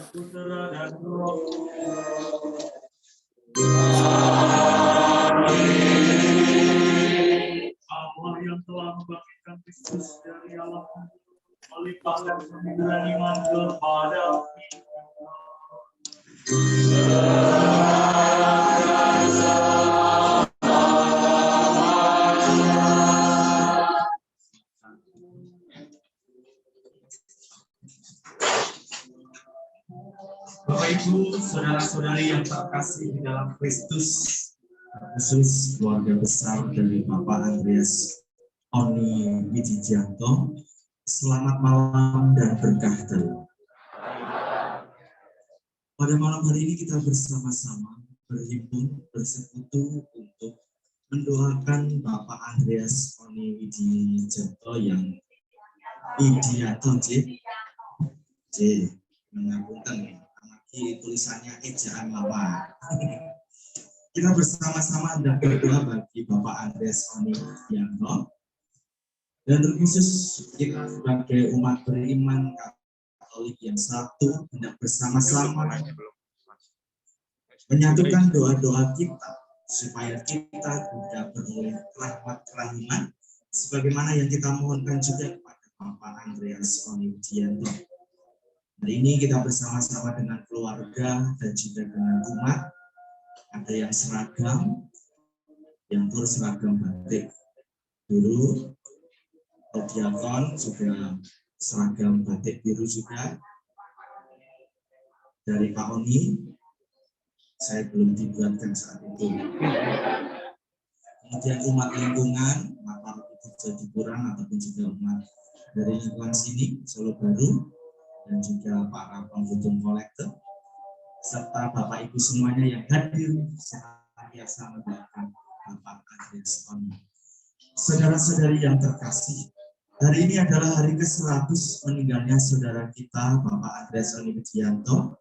Putra dan Roh. Allah yang telah membangkitkan Kristus dari alam melimpahkan kemuliaan iman kepada kita. Bapak Ibu, saudara-saudari yang terkasih di dalam Kristus, khusus keluarga besar dari Bapak Andreas Oni Wijijanto, selamat malam dan berkah dalam. Pada malam hari ini kita bersama-sama berhimpun, bersekutu untuk mendoakan Bapak Andreas Oni Wijijanto yang Wijijanto J. Mengapunten, tulisannya ejaan lama. Kita bersama-sama hendak berdoa bagi Bapak Andreas Oni Wijijanto, dan terkhusus kita sebagai umat beriman Katolik yang satu hendak bersama-sama menyatukan doa-doa kita supaya kita tidak beroleh rahmat kerahiman sebagaimana yang kita mohonkan juga kepada Bapak Andreas Oni Wijijanto. Hari ini kita bersama-sama dengan keluarga dan juga dengan umat. Ada yang seragam, yang berseragam batik. Guru, diakon juga seragam batik biru juga. Dari Pak Oni, saya belum dibuatkan saat itu. Kemudian umat lingkungan, umat Jatipuran ataupun juga umat dari lingkungan sini, Solo Baru, dan juga para penghitung kolektor, serta Bapak Ibu semuanya yang hadir senantiasa mendoakan Bapak Andreas Oni. Saudara-saudari yang terkasih, hari ini adalah hari ke-100 meninggalnya saudara kita, Bapak Andreas Oni Widianto.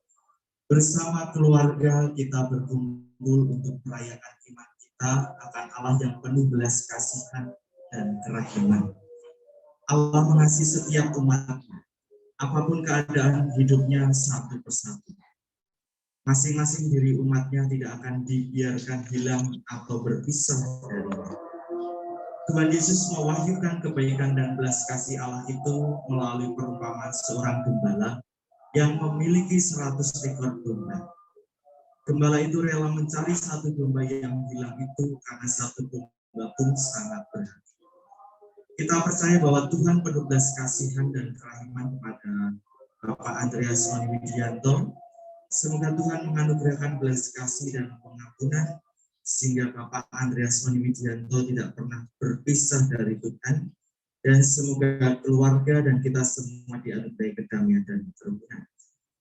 Bersama keluarga kita berkumpul untuk merayakan iman kita akan Allah yang penuh belas kasihan dan kerahiman. Allah mengasihi setiap umatnya, apapun keadaan hidupnya satu persatu. Masing-masing diri umatnya tidak akan dibiarkan hilang atau berpisah darinya. Tuhan Yesus mewahyukan kebaikan dan belas kasih Allah itu melalui perumpamaan seorang gembala yang memiliki 100 ekor domba. Gembala itu rela mencari satu domba yang hilang itu karena satu domba pun sangat berharga. Kita percaya bahwa Tuhan penuh belas kasihan dan kerahiman kepada Bapak Andreas Oni Widianto. Semoga Tuhan menganugerahkan belas kasih dan pengampunan sehingga Bapak Andreas Oni Widianto tidak pernah berpisah dari Tuhan, dan semoga keluarga dan kita semua dianugerahi kedamaian dan kerukunan.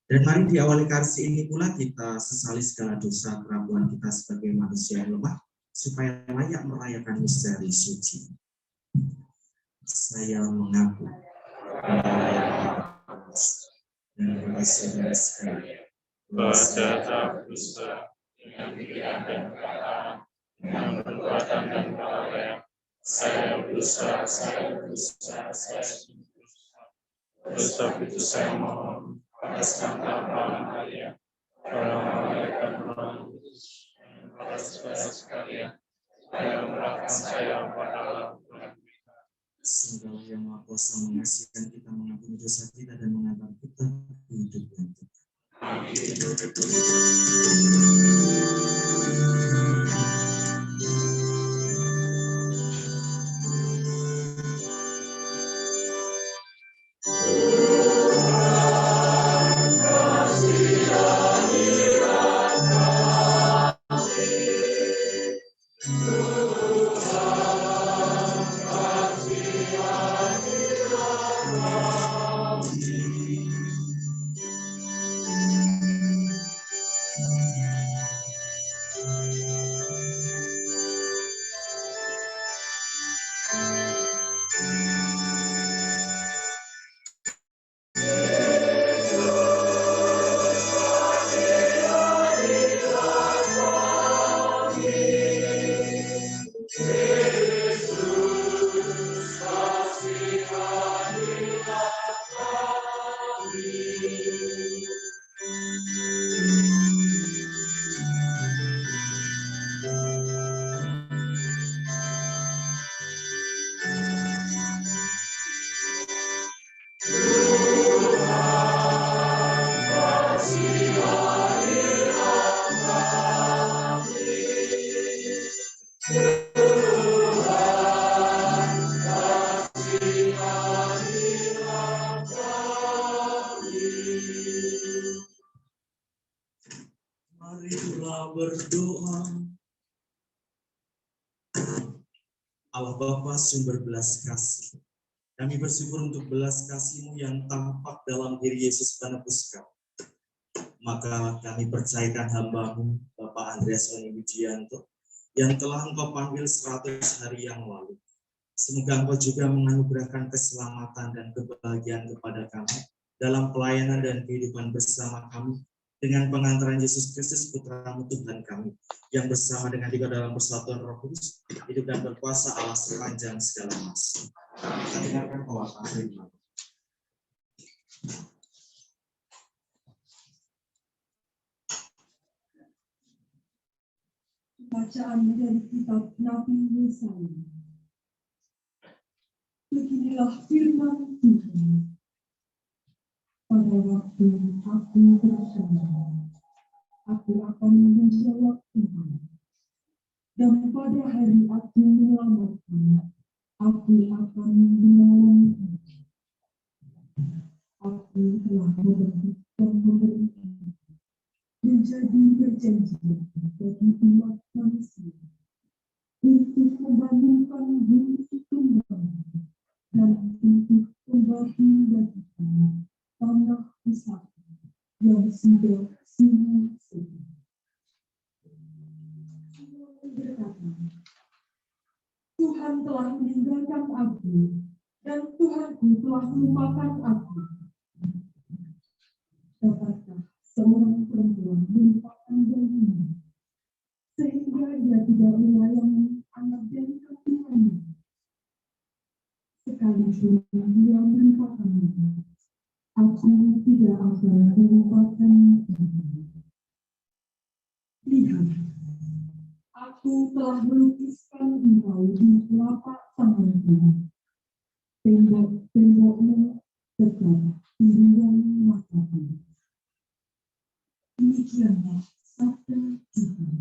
Dan mari diawali kasih ini pula kita sesali segala dosa keraguan kita sebagai manusia yang lemah, supaya layak merayakan misteri suci. Saya mengaku dan saudara sekalian bahwa saya tak berdosa dengan pikiran dan perkataan, dengan perbuatan dan kelalaian. Saya berdosa. Oleh itu saya mohon atas nama Maria, para malaikat Tuhan Yesus, dan para saudara sekalian, supaya merahkan saya pada Allah Tuhan kita. Semoga yang Maha Kuasa mengasihi kita, mengampuni dosa kita, dan mengantar kita ke hidup yang kekal. Marilah berdoa. Allah Bapa sumber belas kasih, kami bersyukur untuk belas kasih-Mu yang tampak dalam diri Yesus penebus kami. Maka kami percayakan hamba-Mu, Bapak Andreas Oni Widianto, yang telah Engkau panggil 100 hari yang lalu. Semoga Engkau juga menganugerahkan keselamatan dan kebahagiaan kepada kami dalam pelayanan dan kehidupan bersama kami, dengan pengantaran Yesus Kristus Putra-Mu Tuhan kami, yang bersama dengan Dia dalam persatuan Roh Kudus, hidup dan berkuasa Allah sepanjang segala masa. Kita dengarkan pewataan firman. Bacaan dari kitab Nabi Yesaya. Beginilah firman Tuhan. Pada waktu aku bersorak, aku akan menjawab Tuhan. Dan pada hari aku menyelamatkan, aku akan menolong. Aku telah membentuk dan memberikan menjadi perjanjian bagi umat manusia untuk membangunkan bumi kembali dan untuk kembali bagikan tanah pusaka yang sudah sini-sini. Berkata, Tuhan telah telah meninggalkan aku, dan Tuhanku telah melupakan aku. Dapatkah seorang perempuan melupakan janjinya, sehingga ia tidak melayani anak dan kandungannya? Sekalipun dia melupakannya, aku tidak akan melupakan dia. Lihat, aku telah melukiskan engkau di telapak tanganku. Tembok-tembokmu tetap di ruang mataku. Demikianlah sabda Tuhan.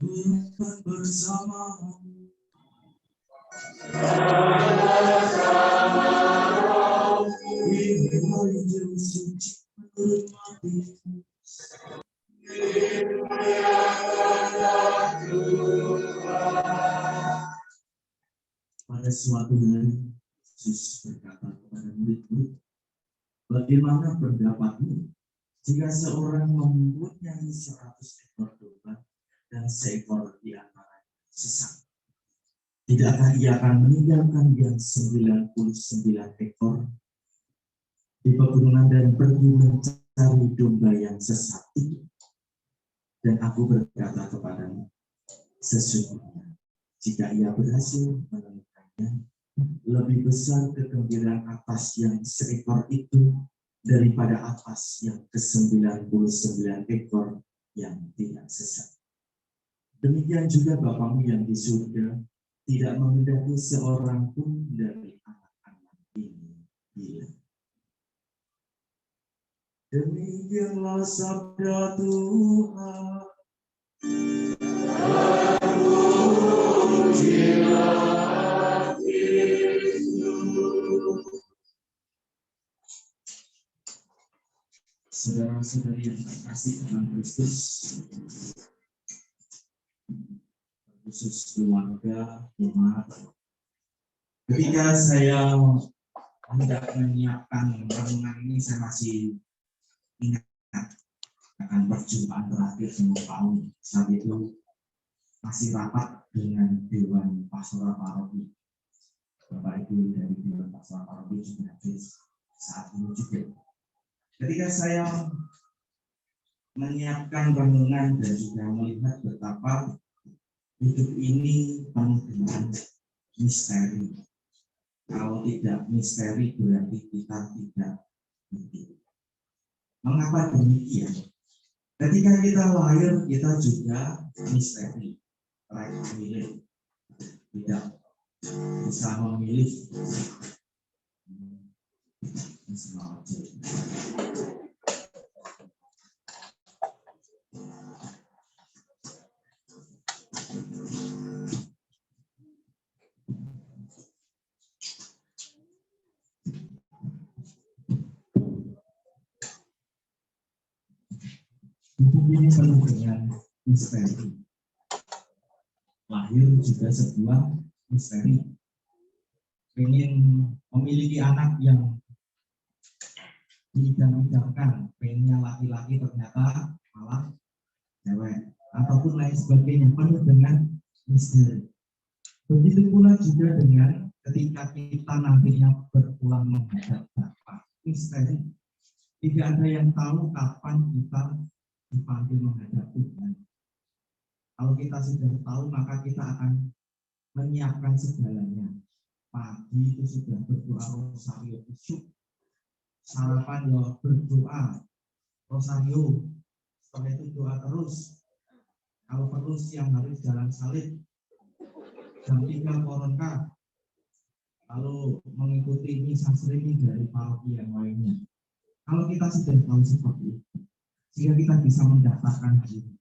Tuhan bersama. Pada suatu hari, Yesus berkata kepada murid-murid, bagaimana pendapatmu jika seorang mempunyai 100 ekor domba, dan seekor di antara sesat. Tidakkah ia akan meninggalkan yang 99 ekor di pegunungan dan pergi mencari domba yang sesat itu? Dan aku berkata kepadamu, sesungguhnya jika ia berhasil menemukannya, lebih besar kegembiraan atas yang seekor itu daripada atas yang ke-99 ekor yang tidak sesat. Demikian juga Bapamu yang di surga tidak menghendaki seorang pun dari anak-anak ini hilang. Demikianlah sabda Tuhan. Saudara-saudari yang terkasih dalam Kristus, khusus keluarga, umat, ketika saya hendak menyiapkan renungan ini, saya masih ingat akan perjumpaan terakhir dengan Pak Uni. Saat itu masih rapat dengan Dewan Pastoral Paroki. Bapak Ibu dari Dewan Pastoral Paroki juga hadir saat ini juga. Ketika saya menyiapkan renungan dan juga melihat betapa hidup ini penuh dengan misteri. Kalau tidak misteri berarti kita tidak hidup. Mengapa demikian? Ketika kita lahir, kita juga misteri. Right memilih. Tidak bisa memilih. Hidup ini penuh dengan misteri. Lahir juga sebuah misteri. Pengen memiliki anak yang diidam-idamkan, pengennya laki-laki ternyata malah cewek, ataupun lain sebagainya, penuh dengan misteri. Begitu pula juga dengan ketika kita nantinya berpulang menghadap Bapa, misteri. Tidak ada yang tahu kapan kita dipanggil menghadap Tuhan. Kalau kita sudah tahu, maka kita akan menyiapkan segalanya. Pagi itu sudah berdoa rosario khusyuk, sarapan ya berdoa rosario, setelah itu doa terus. Kalau perlu siang hari jalan salib, jam 3 koronka, lalu mengikuti misa streaming dari paroki yang lainnya. Kalau kita sudah tahu seperti itu, sehingga kita bisa mendaftarkan diri,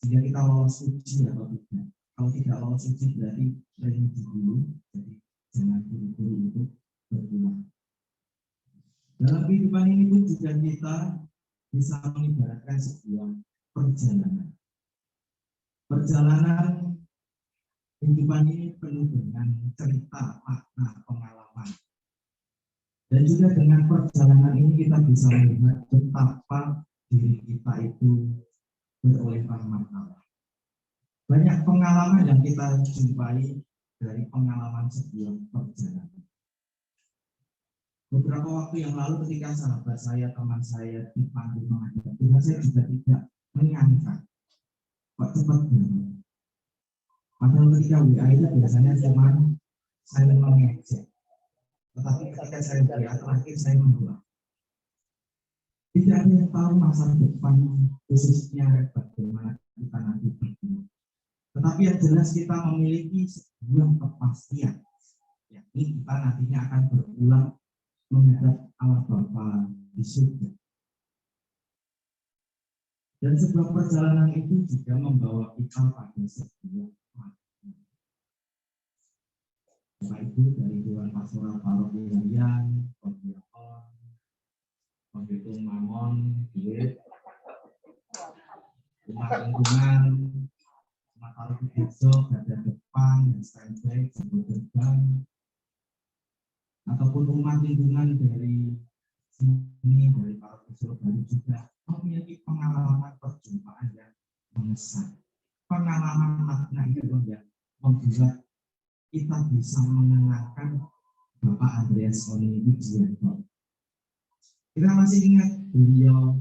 sehingga kita lolos uji atau tidak. Kalau tidak lolos uji berarti remedi dulu, jadi jangan buru-buru untuk berpulang. Dalam kehidupan ini pun juga kita bisa mengibaratkan sebuah perjalanan. Perjalanan kehidupan ini penuh dengan cerita, makna, pengalaman. Dan juga dengan perjalanan ini kita bisa melihat betapa diri kita itu beroleh rahmat Allah. Banyak pengalaman yang kita jumpai dari pengalaman sebuah perjalanan. Beberapa waktu yang lalu ketika sahabat saya, teman saya dipanggil menghadap Tuhan, saya juga tidak menyangka kok cepat banget. Padahal ketika WA itu biasanya cuma saya mengejek. Tetapi ketika saya WA terakhir saya mendoa. Tidak ada yang tahu masa depan khususnya bagaimana kita nanti berjuang. Tetapi yang jelas kita memiliki sebuah kepastian, yakni kita nantinya akan berulang menghadap Allah Bapa di surga. Dan sebuah perjalanan itu juga membawa kita pada sebuah makna. Bapak Ibu dari Dewan Pastoral Paroki Harian, Kondiakon, Konditum Mamon, Umat Lingkungan, Umat Paroki Besok, Garda Depan, dan standby, Jemput Gerbang, ataupun umat lingkungan dari sini, dari Paroki Surabaya juga memiliki pengalaman perjumpaan yang mengesan. pengalaman makna itu yang membuat kita bisa mengenalkan Bapak Andreas Oni Widianto. Kita masih ingat beliau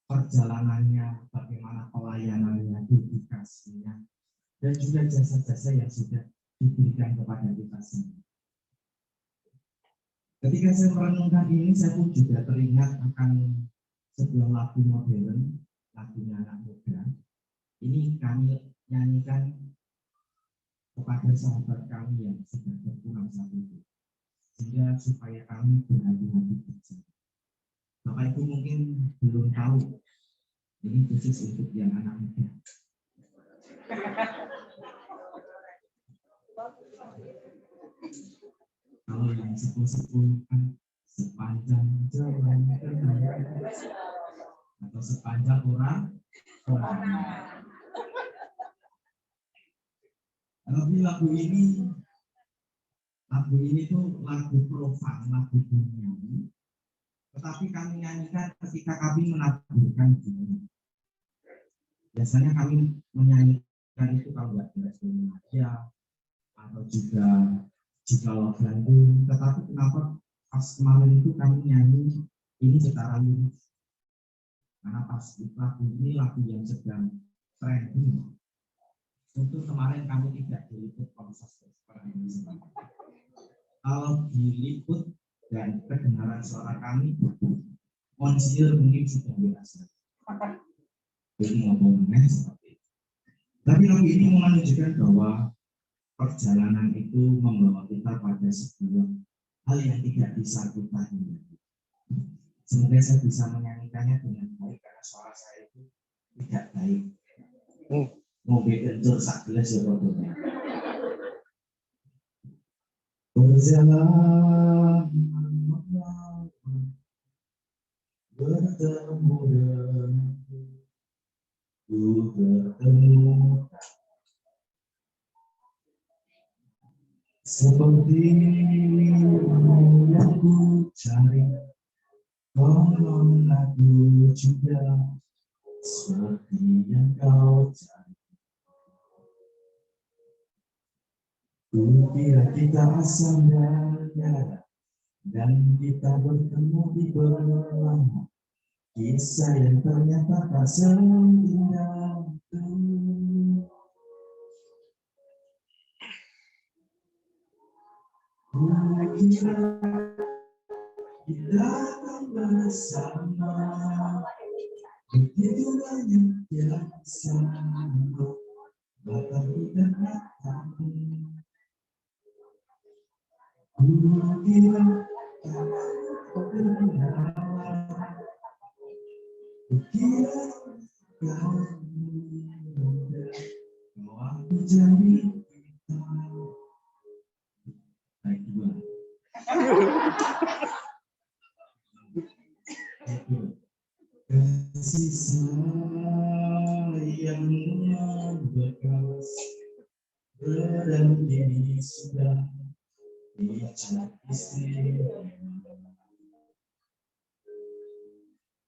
perjalanannya, bagaimana pelayanannya, dedikasinya, dan juga jasa-jasa yang sudah diberikan kepada kita semua. Ketika saya merenungkan ini, saya pun juga teringat akan sebuah lagu modern, lagunya anak muda. Ini kami nyanyikan kepada sahabat kami yang sudah berpulang saat itu, sehingga supaya kami berhati-hati bicara. Bapak Ibu mungkin belum tahu, ini khusus untuk yang anak muda. Kalau yang sepuh-sepuh kan sepanjang jalan atau sepanjang orang. Tapi lagu ini tuh lagu profan, lagu duniawi. Tetapi kami nyanyikan ketika kami menaburkan dunia. Biasanya kami menyanyikan itu kalau nggak jelas aja atau juga jikalau Bandung. Tetapi kenapa pas kemarin itu kami nyanyi ini secara lirik? Karena pas lagu ini lagu yang sedang trending. Untuk kemarin kami tidak diliput proses seperti ini. Kalau diliput dan kedengaran suara kami, konsil mungkin sudah biasa. Jadi ngomongnya seperti itu. Tapi lagu ini menunjukkan bahwa perjalanan itu membawa kita pada sebuah hal yang tidak bisa kita hindari. Semoga saya bisa menyanyikannya dengan baik karena suara saya itu tidak baik. Mobil kencur sak gelas ya produknya. Berjalan bertemu denganku, ku bertemu seperti yang ku cari, konon aku juga seperti yang kau cari. Kukira kita asalnya dan kita bertemu di belakang, kisah yang ternyata tak seindah itu. Kukira kita akan bersama, begitu banyak yang sama, mataku dan mataku. Kukira benar, kukira kau aku jadi kita. Baik dua. Kasih sayang bekas berhenti sudah.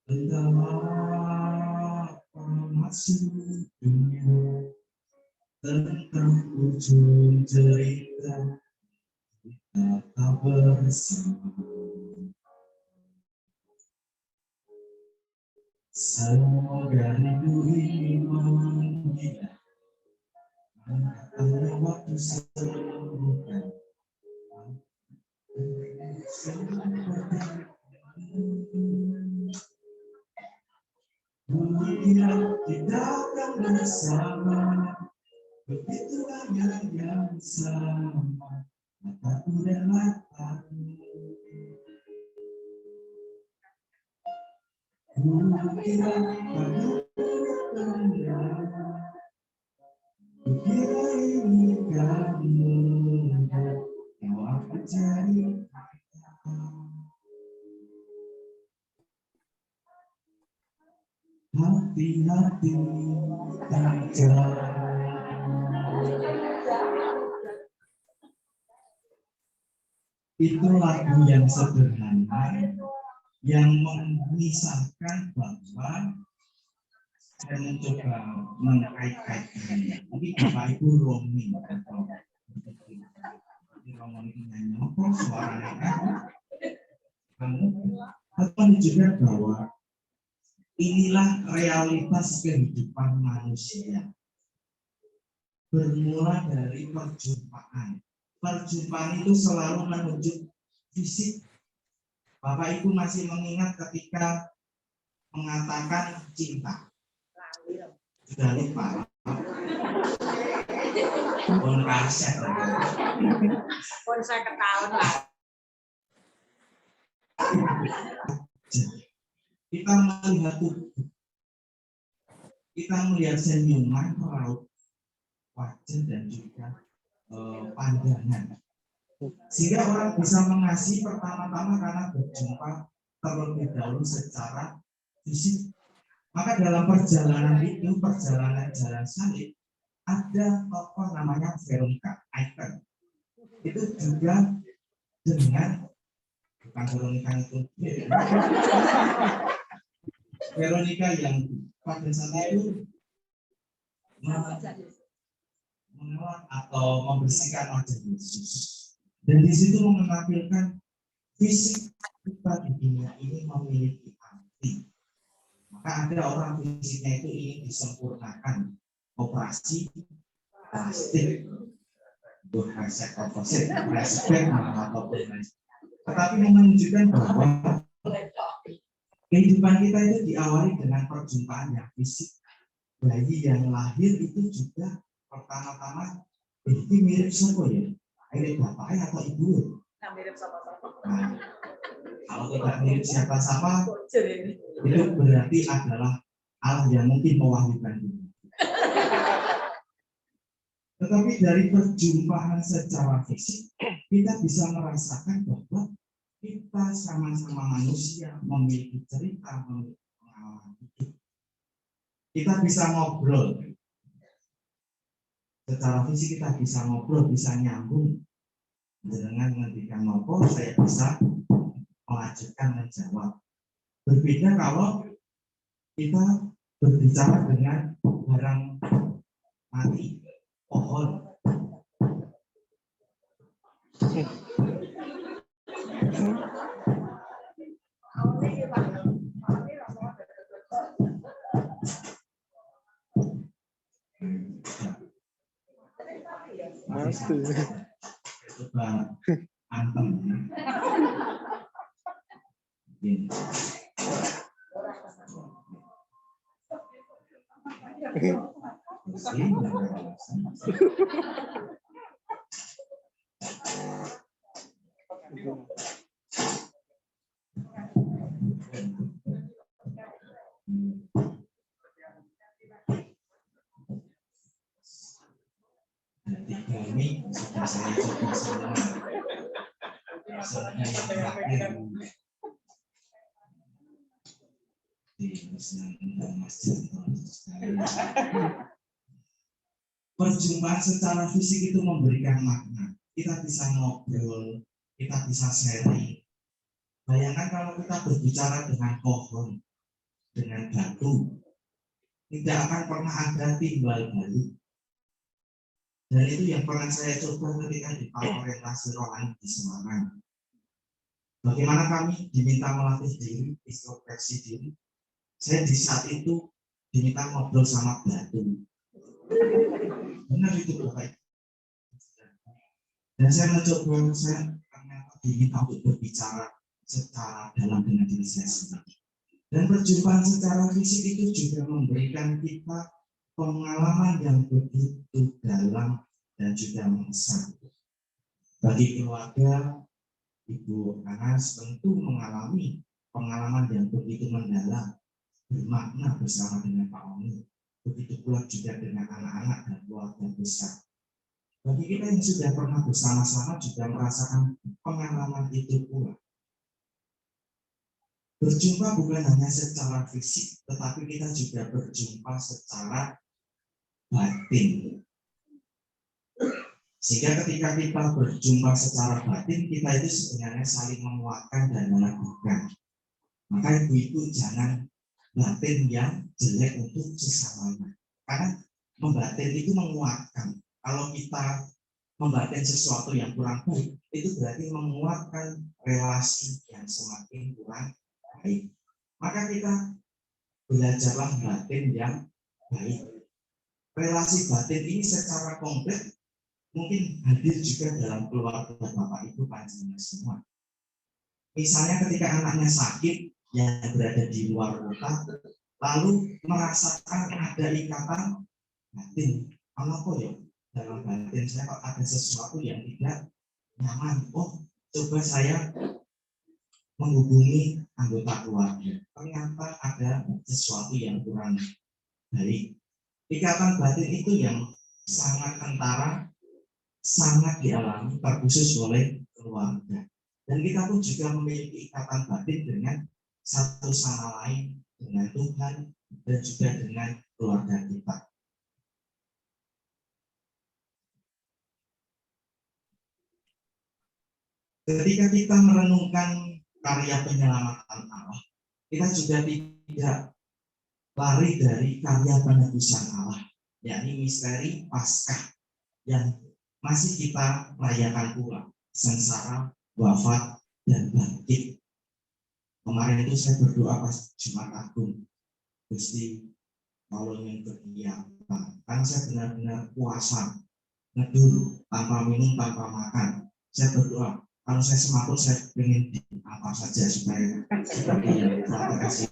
Entah apa maksud dunia tentang ujung cerita kita tak bersama. Semoga rindu ini menggila, ada waktu sembuhkan. Kukira kita akan bersama, begitu banyak yang sama, mataku dan matamu. Kukira pada benar, kukira ini kamu, kau aku cari. Hati-hati saja. Itu lagu yang sederhana yang memisahkan bahwa saya mencoba mengkait-kaitkannya. Mungkin Bapak Ibu roaming atau roaming ini nyokok suaranya kamu juga bahwa inilah realitas kehidupan manusia. Bermula dari perjumpaan. Perjumpaan itu selalu menunjuk fisik. Bapak Ibu masih mengingat ketika mengatakan cinta. Sudah lupa. Pun kaset. Pun saya ketahuan lah. Kita melihat tubuh. Kita melihat senyuman, raut wajah dan juga pandangan. Sehingga orang bisa mengasihi pertama-tama karena berjumpa terlebih dahulu secara fisik. Maka dalam perjalanan itu, perjalanan jalan salib, ada tokoh namanya Veronica Icon. Itu juga dengan bukan Veronica itu, Veronica yang pada saat itu mengelak atau membersihkan wajah Yesus. Dan di situ menampilkan fisik kita di dunia ini memiliki arti. Maka ada orang fisiknya itu ingin disempurnakan, operasi plastik, resek komposit, respek ataupun lain. Tetapi menunjukkan bahwa kehidupan kita itu diawali dengan perjumpaan yang fisik. Bayi yang lahir itu juga pertama-tama ini mirip siapa ya? Mirip bapaknya atau ibu? Mirip sama-sama. Nah, kalau tidak mirip siapa-siapa, itu berarti adalah Allah yang mungkin mewahyukan dunia. Tetapi dari perjumpaan secara fisik, kita bisa merasakan bahwa kita sama-sama manusia, memiliki cerita, memiliki pengalaman hidup. Kita bisa ngobrol. Secara fisik kita bisa ngobrol, bisa nyambung. Dengan menghentikan ngobrol, saya bisa melanjutkan menjawab. Berbeda kalau kita berbicara dengan barang mati, pohon. Coba antem. Tiga ini sudah saya coba semua. Soalnya yang terakhir perjumpaan secara fisik itu memberikan makna. Kita bisa ngobrol, kita bisa sharing. Bayangkan kalau kita berbicara dengan pohon, dengan batu, tidak akan pernah ada timbal balik. Dan itu yang pernah saya coba ketika di orientasi rohani di Semarang. Bagaimana kami diminta melatih diri, introspeksi diri. Saya di saat itu diminta ngobrol sama batu. Benar itu Bapak. Dan saya mencoba, saya ternyata diminta untuk berbicara secara dalam dengan diri saya sendiri. Dan perjumpaan secara fisik itu juga memberikan kita pengalaman yang begitu dalam dan juga mengesan. Bagi keluarga, Ibu Anas tentu mengalami pengalaman yang begitu mendalam, bermakna bersama dengan Pak Oni. Begitu pula juga dengan anak-anak dan keluarga besar. Bagi kita yang sudah pernah bersama-sama juga merasakan pengalaman itu pula. Berjumpa bukan hanya secara fisik, tetapi kita juga berjumpa secara batin. Sehingga ketika kita berjumpa secara batin, kita itu sebenarnya saling menguatkan dan meneguhkan. Maka ibu-ibu jangan batin yang jelek untuk sesamanya. Karena membatin itu menguatkan. Kalau kita membatin sesuatu yang kurang baik, itu berarti menguatkan relasi yang semakin kurang baik. Maka kita belajarlah batin yang baik. Relasi batin ini secara konkret mungkin hadir juga dalam keluarga Bapak Ibu panjenengan semua. Misalnya ketika anaknya sakit yang berada di luar kota, lalu merasakan ada ikatan batin. Apa ya? Dalam batin saya kok ada sesuatu yang tidak nyaman. Oh, coba saya menghubungi anggota keluarga. Ternyata ada sesuatu yang kurang baik. Ikatan batin itu yang sangat kentara, sangat dialami terkhusus oleh keluarga. Dan kita pun juga memiliki ikatan batin dengan satu sama lain, dengan Tuhan, dan juga dengan keluarga kita. Ketika kita merenungkan karya penyelamatan Allah, kita juga tidak lari dari karya penebusan Allah, yakni misteri Paskah yang masih kita rayakan pula, sengsara, wafat, dan bangkit. Kemarin itu saya berdoa pas Jumat Agung, Gusti kalau yang berdiam, karena saya benar-benar puasa, nedur, tanpa minum, tanpa makan. Saya berdoa, kalau saya semaput, saya ingin apa saja supaya seperti yang Tuhan kasih,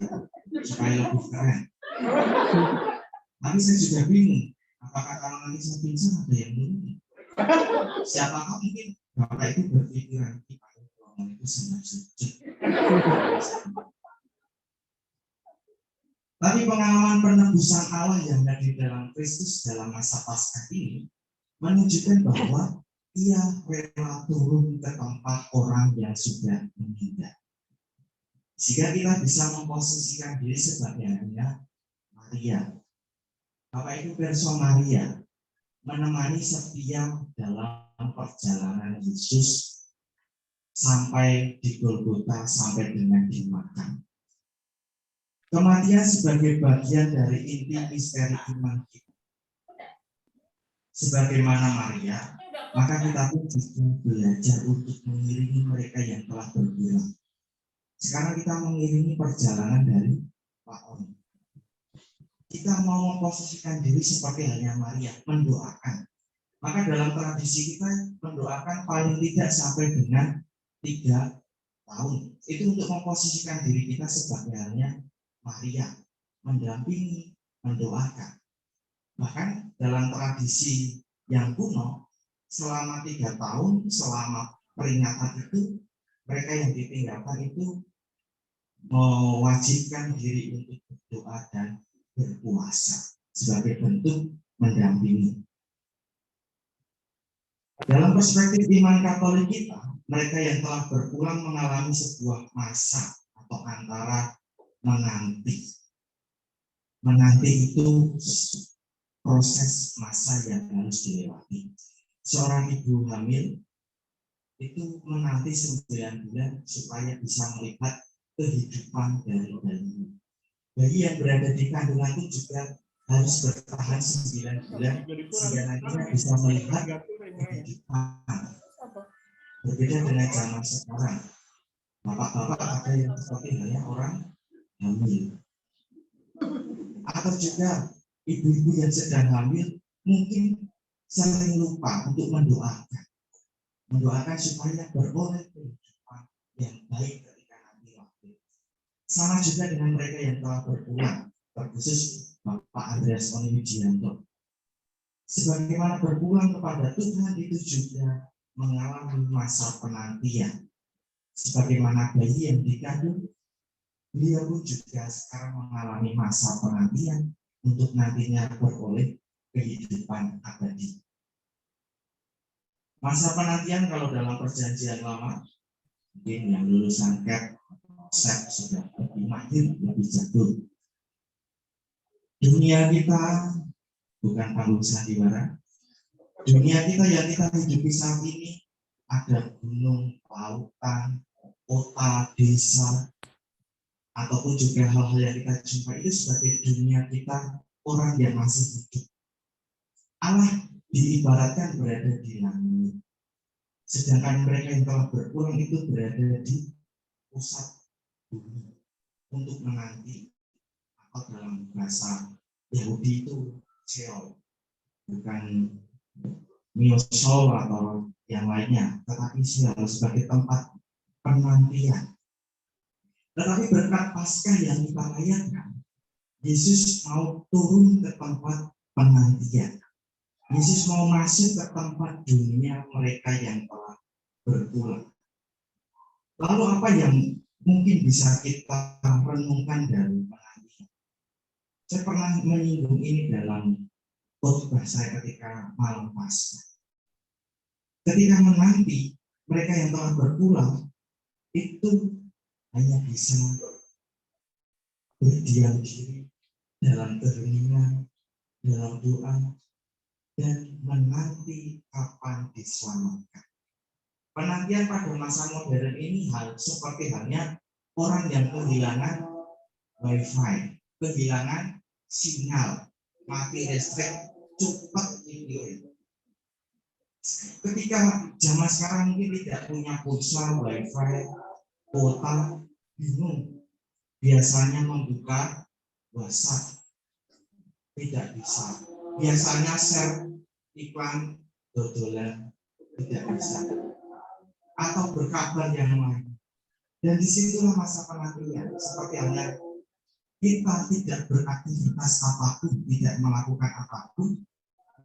supaya lebih keren. Tapi saya juga bingung, apakah kalau nanti saya pingsan ada yang minum? Siapakah mungkin Bapak itu berpikiran kita itu sangat sujud. Tapi pengalaman penebusan Allah yang hadir dalam Kristus dalam masa Paskah ini menunjukkan bahwa Ia rela turun ke tempat orang yang sudah meninggal. Sehingga kita bisa memposisikan diri sebagai hanya Maria. Bapak Ibu perso Maria menemani setia dalam perjalanan Yesus sampai di Golgota, sampai dengan dimakan. Kematian sebagai bagian dari inti misteri iman kita. Sebagaimana Maria, maka kita pun juga belajar untuk mengiringi mereka yang telah berpulang. Sekarang kita mengiringi perjalanan dari Pak Oni. Kita mau memposisikan diri seperti halnya Maria, mendoakan. Maka dalam tradisi kita mendoakan paling tidak sampai dengan 3 tahun. Itu untuk memposisikan diri kita sebagai halnya Maria, mendampingi, mendoakan. Bahkan dalam tradisi yang kuno, selama 3 tahun, selama peringatan itu, mereka yang ditinggalkan itu mewajibkan diri untuk berdoa dan berpuasa sebagai bentuk mendampingi. Dalam perspektif iman Katolik kita, mereka yang telah berpulang mengalami sebuah masa atau antara menanti. Menanti itu proses masa yang harus dilewati. Seorang ibu hamil itu menanti 9 bulan supaya bisa melihat kehidupan dari bayi. Bayi yang berada di kandungan itu juga harus bertahan 9 bulan sehingga nantinya bisa melihat kehidupan. Berbeda dengan zaman sekarang. Bapak-bapak ada yang seperti halnya orang hamil. Atau juga ibu-ibu yang sedang hamil mungkin sering lupa untuk mendoakan. Mendoakan supaya beroleh kehidupan yang baik ketika nanti lahir. Sama juga dengan mereka yang telah berpulang, terkhusus Bapak Andreas Oni Wijianto. Sebagaimana berpulang kepada Tuhan itu juga mengalami masa penantian. Sebagaimana bayi yang dikandung, beliau pun juga sekarang mengalami masa penantian untuk nantinya beroleh kehidupan abadi. Masa penantian kalau dalam perjanjian lama, mungkin yang lulusan KEP, SEP sudah lebih mahir, lebih jago. Dunia kita bukan panggung sandiwara. Dunia kita yang kita hidupi saat ini ada gunung, lautan, kota, desa. ataupun juga hal-hal yang kita jumpai itu sebagai dunia kita orang yang masih hidup. Allah diibaratkan berada di langit, sedangkan mereka yang telah berpulang itu berada di pusat bumi untuk menanti, atau dalam bahasa Yahudi itu Sheol, bukan Miosol atau yang lainnya, tetapi Sheol sebagai tempat penantian. Tetapi berkat Paskah yang kita rayakan, Yesus mau turun ke tempat penantian. Yesus mau masuk ke tempat dunia mereka yang telah berpulang. Lalu apa yang mungkin bisa kita renungkan dari penantian? Saya pernah menyinggung ini dalam khotbah saya ketika malam Paskah. Ketika menanti mereka yang telah berpulang, itu hanya bisa berdiam diri dalam keheningan, dalam doa, dan menanti kapan diselamatkan. Penantian pada masa modern ini seperti halnya orang yang kehilangan wifi, kehilangan sinyal, mati listrik, cepat video. Ketika zaman sekarang mungkin tidak punya pulsa, wifi, kuota, bingung. Biasanya membuka WhatsApp, tidak bisa. Biasanya share iklan dodolan, tidak bisa. Atau berkabar yang lain. Dan disitulah masa penantian. Seperti halnya kita tidak beraktivitas apapun, tidak melakukan apapun,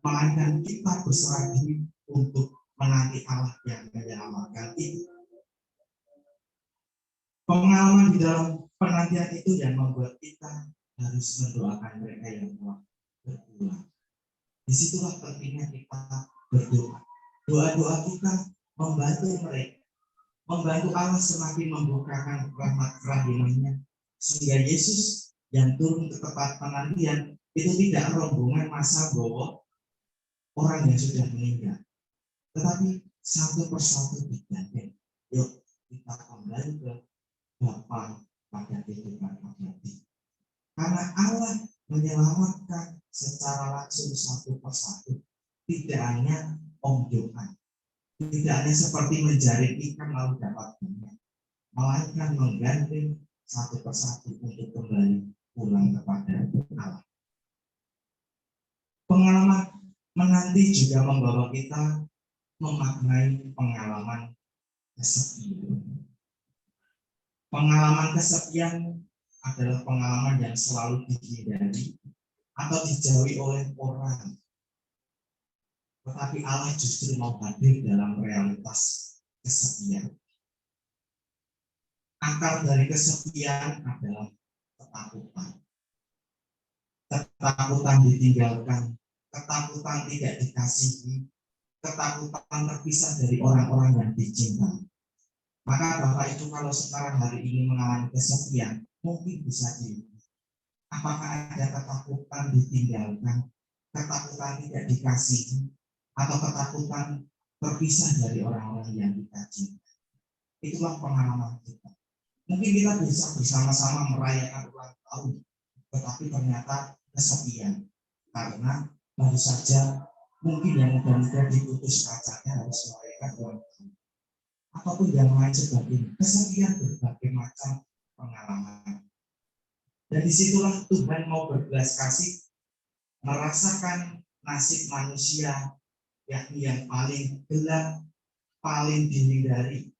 melainkan kita berserah diri untuk menanti Allah yang menyelamatkan itu. Pengalaman di dalam penantian itu yang membuat kita harus mendoakan mereka yang telah berpulang. Disitulah pentingnya kita berdoa. Doa-doa kita membantu mereka, membantu Allah semakin membukakan rahmat kerahimannya, sehingga Yesus yang turun ke tempat penantian itu tidak rombongan masa bawa orang yang sudah meninggal, tetapi satu persatu diganti. Yuk kita kembali ke Bapa pada kehidupan abadi. Karena Allah menyelamatkan secara langsung satu persatu, tidak hanya ongjokan, tidak hanya seperti menjaring ikan lalu dapat banyak, melainkan menggandeng satu persatu untuk kembali pulang kepada Allah. Pengalaman menanti juga membawa kita memaknai pengalaman kesepian. Pengalaman kesepian adalah pengalaman yang selalu dihindari atau dijauhi oleh orang. Tetapi Allah justru mau hadir dalam realitas kesepian. Akar dari kesepian adalah ketakutan. Ketakutan ditinggalkan, ketakutan tidak dikasihi, ketakutan terpisah dari orang-orang yang dicintai. Maka Bapak Ibu kalau sekarang hari ini mengalami kesepian, mungkin bisa dilihat. Apakah ada ketakutan ditinggalkan, ketakutan tidak dikasihi, atau ketakutan terpisah dari orang-orang yang kita cintai? Itulah pengalaman kita. Mungkin kita bisa bersama-sama merayakan ulang tahun, tetapi ternyata kesepian. Karena baru saja mungkin yang muda-muda diputus kacanya harus merayakan ulang tahun. Ataupun yang lain sebagainya, kesepian berbagai macam pengalaman. Dan disitulah Tuhan mau berbelas kasih merasakan nasib manusia, yakni yang paling gelap, paling dihindari,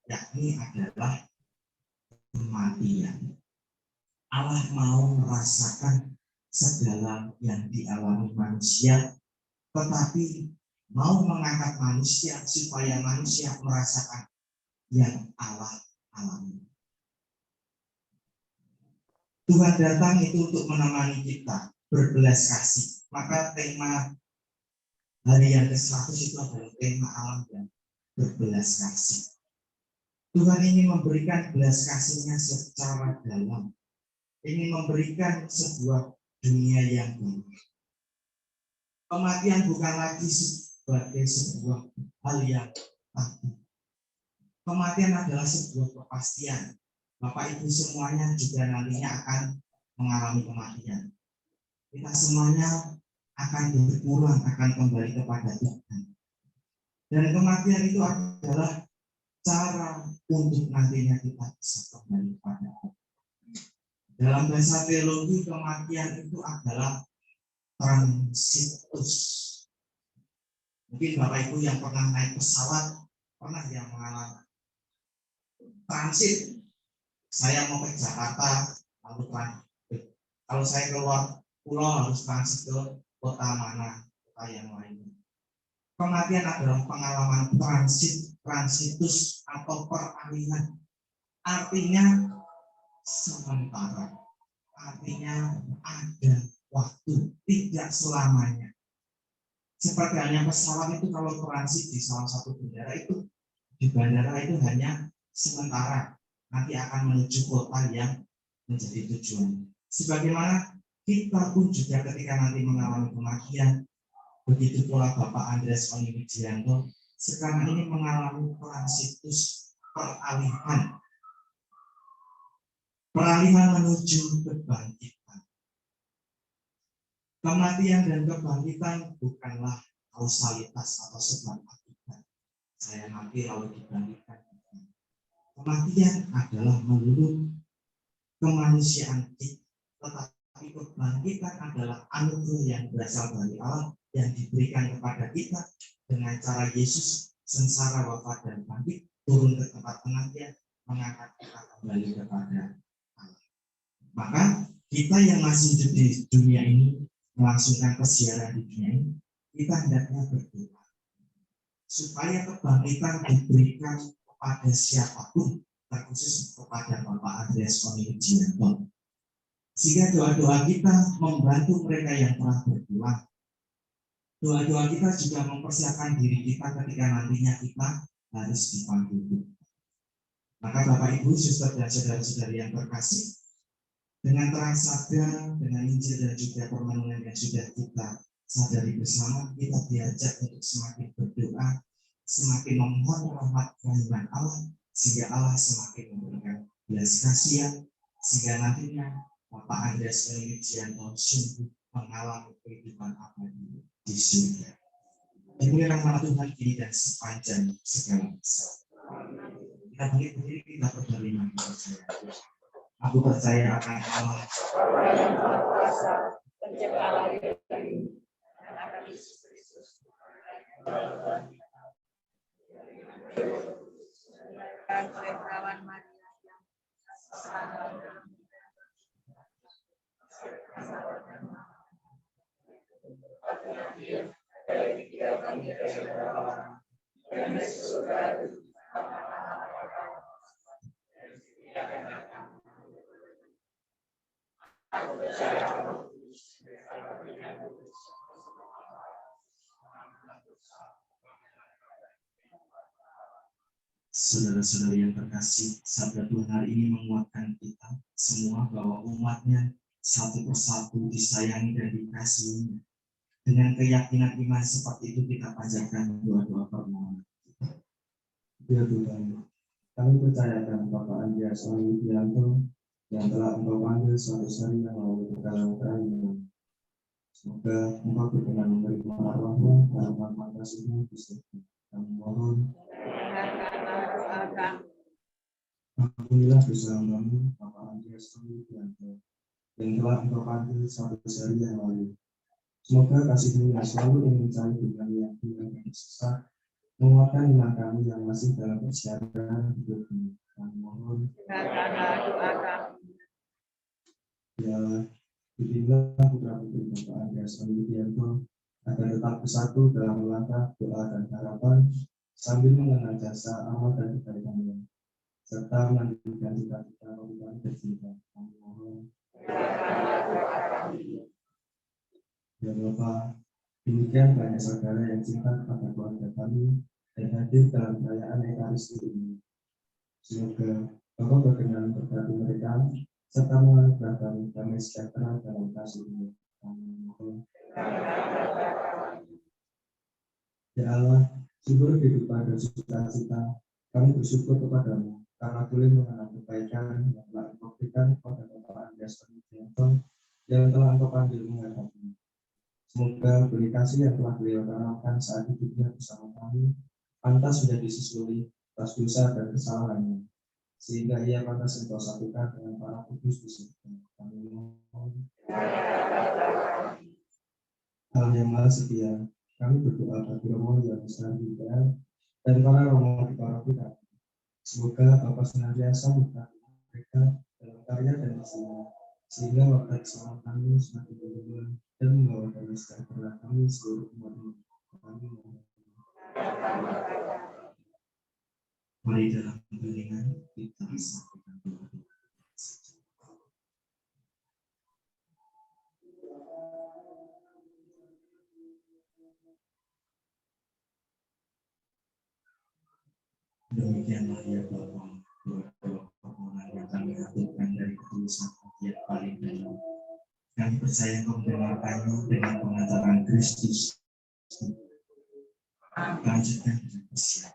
yakni adalah kematian. Allah mau merasakan segala yang dialami manusia, tetapi mau mengangkat manusia supaya manusia merasakan yang Allah alami. Tuhan datang itu untuk menemani kita berbelas kasih. Maka tema hari yang ke-100 itu adalah tema alam dan berbelas kasih. Tuhan ingin memberikan belas kasihnya secara dalam. Ingin memberikan sebuah dunia yang baru. Kematian bukan lagi sebagai sebuah hal yang tabu. Kematian adalah sebuah kepastian Bapak Ibu semuanya juga nantinya akan mengalami kematian. Kita semuanya akan berpulang, akan kembali kepada Tuhan. Dan kematian itu adalah cara untuk nantinya kita bisa kembali kepada Tuhan. Dalam bahasa teologi, kematian itu adalah transitus. Mungkin Bapak Ibu yang pernah naik pesawat, pernah yang mengalami transit. Saya mau ke Jakarta, lalu transit. Kalau saya keluar pulau harus transit ke kota mana, kota yang lain. Kematian adalah pengalaman transitus atau peralihan. Artinya sementara. Artinya ada waktu, tidak selamanya. Seperti hanya pesawat itu kalau transit di salah satu bandara itu, di bandara itu hanya sementara. Nanti akan menuju kota yang menjadi tujuan. Sebagaimana kita pun juga ketika nanti mengalami kematian, begitu pula Bapak Andreas Oniwidianto sekarang ini mengalami transitus peralihan menuju kebangkitan. Kematian dan kebangkitan bukanlah kausalitas atau sebab akibat. Saya mati lalu dibangkitkan. Kematian adalah menurut kemanusiaan kita, tetapi kebangkitan adalah anugerah yang berasal dari Allah yang diberikan kepada kita dengan cara Yesus sengsara, wafat, dan bangkit, turun ke tempat kematian, mengangkat kita kembali kepada Allah. Maka kita yang masih hidup di dunia ini, melangsungkan persiaran di dunia ini, kita hendaknya berdoa supaya kebangkitan diberikan kepada siapapun, terkhusus kepada Bapak Andreas Oniwidianto. Sehingga doa-doa kita membantu mereka yang telah berpulang. Doa-doa kita juga mempersiapkan diri kita ketika nantinya kita harus dipanggil. Maka Bapak Ibu, suster dan saudara-saudari yang terkasih, dengan terang sadar, dengan Injil dan juga permenungan yang sudah kita sadari bersama, kita diajak untuk semakin berdoa, semakin memohon rahmat kerahiman Allah, sehingga Allah semakin memberikan belas kasihan, sehingga nantinya Bapak Andreas Oniwidianto sungguh mengalami kehidupan abadi di surga. Dimuliakan nama Tuhan kini dan sepanjang segala masa. Kita berdiri, kita berdoa percaya. Aku percaya akan Allah, Pencipta langit dan akan Yesus Kristus. Dan perawan Maria yang saudara-saudari yang terkasih, sabda Tuhan hari ini menguatkan kita semua bahwa umatnya satu persatu disayangi dan dikasihi. Dengan keyakinan iman seperti itu kita panjatkan doa-doa permohonan. Ya Tuhan, kami percayakan Bapak Andreas Oniwidianto yang telah Engkau panggil suatu hari yang lalu ke dalam kerajaan. Semoga Engkau berkenan menerima arwahnya dalam nama kasih-Mu di surga. Kami mohon. Ampunilah dosa hamba-Mu, Bapak Andreas Oniwidianto, yang telah Engkau panggil suatu hari yang lalu. Semoga kasih-Mu yang selalu ingin mencari Tuhan yang hilang dan sesat, menguatkan iman kami yang masih dalam persiapan hidup ini. Kami mohon. Ya, bimbinglah putra-putri Bapak Andreas Oniwidianto agar tetap bersatu dalam melangkah doa dan harapan sambil mengenal jasa amal dan kebaikannya, serta menantikan cita-cita orang tercinta. Kami mohon. Ya Bapa, demikian banyak saudara yang cinta kepada keluarga kami dan hadir dalam perayaan Ekaristi ini. Semoga Bapak berkenan berkati mereka serta menganugerahkan damai sejahtera dalam kasih-Mu. Kami mohon. Ya Allah, sumber kehidupan dan sukacita, kami bersyukur kepada-Mu karena boleh mengenal kebaikan yang telah Engkau berikan kepada Bapak Andreas Tonigianto yang telah Engkau panggil menghadapi. Semoga beri kasih yang telah beliau tanamkan saat hidupnya bersama kami pantas menjadi sesuai atas dosa dan kesalahannya, sehingga ia pantas Engkau satukan dengan para kudus di surga. Kami mohon. Allah yang Maha Setia, kami berdoa bagi Romo yang besar juga dan para Romo di para kita. Semoga Bapa senantiasa memberkati mereka dalam karya dan usaha, sehingga waktu bersama kami semakin berkembang dan membawa damai sejahtera kami seluruh umat ini. Kami mohon. Mari dalam keheningan kita sampaikan doa. Demikianlah ya Bapa, doa permohonan yang kami aturkan dari ketulusan hati yang paling dalam. Kami percaya Engkau mendengar kami dengan pengantaran Kristus. Lanjutkan dengan bersiap.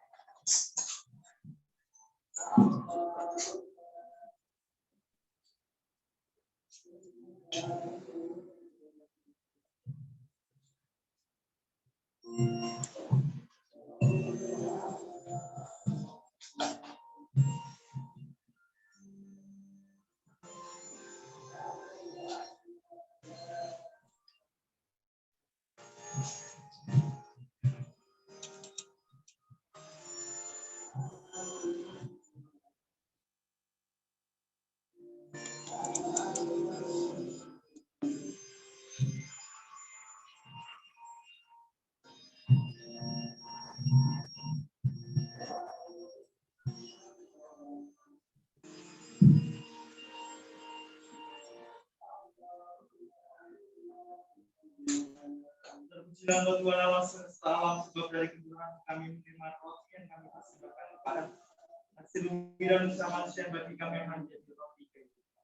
Terpujilah Engkau Tuhan Allah semesta alam, sebab dari kemurahan kami menerima roti yang kami persembahkan kepada hasil bumi dan usaha manusia bagi kami yang menjadi roti kehidupan.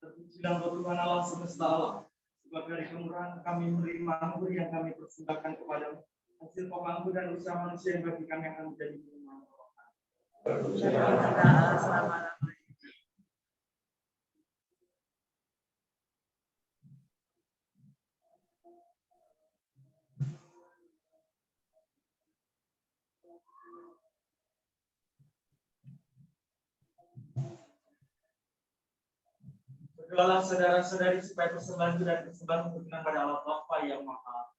Terpujilah Engkau Tuhan Allah semesta alam, sebab dari kemurahan kami menerima anggur yang kami persembahkan kepadamu, hasil pokok anggur dan usaha manusia yang bagi kami akan menjadi minuman rohani. Berdoalah saudara-saudari supaya persembahan dan persembahan berkenan pada Allah Bapa yang Maha.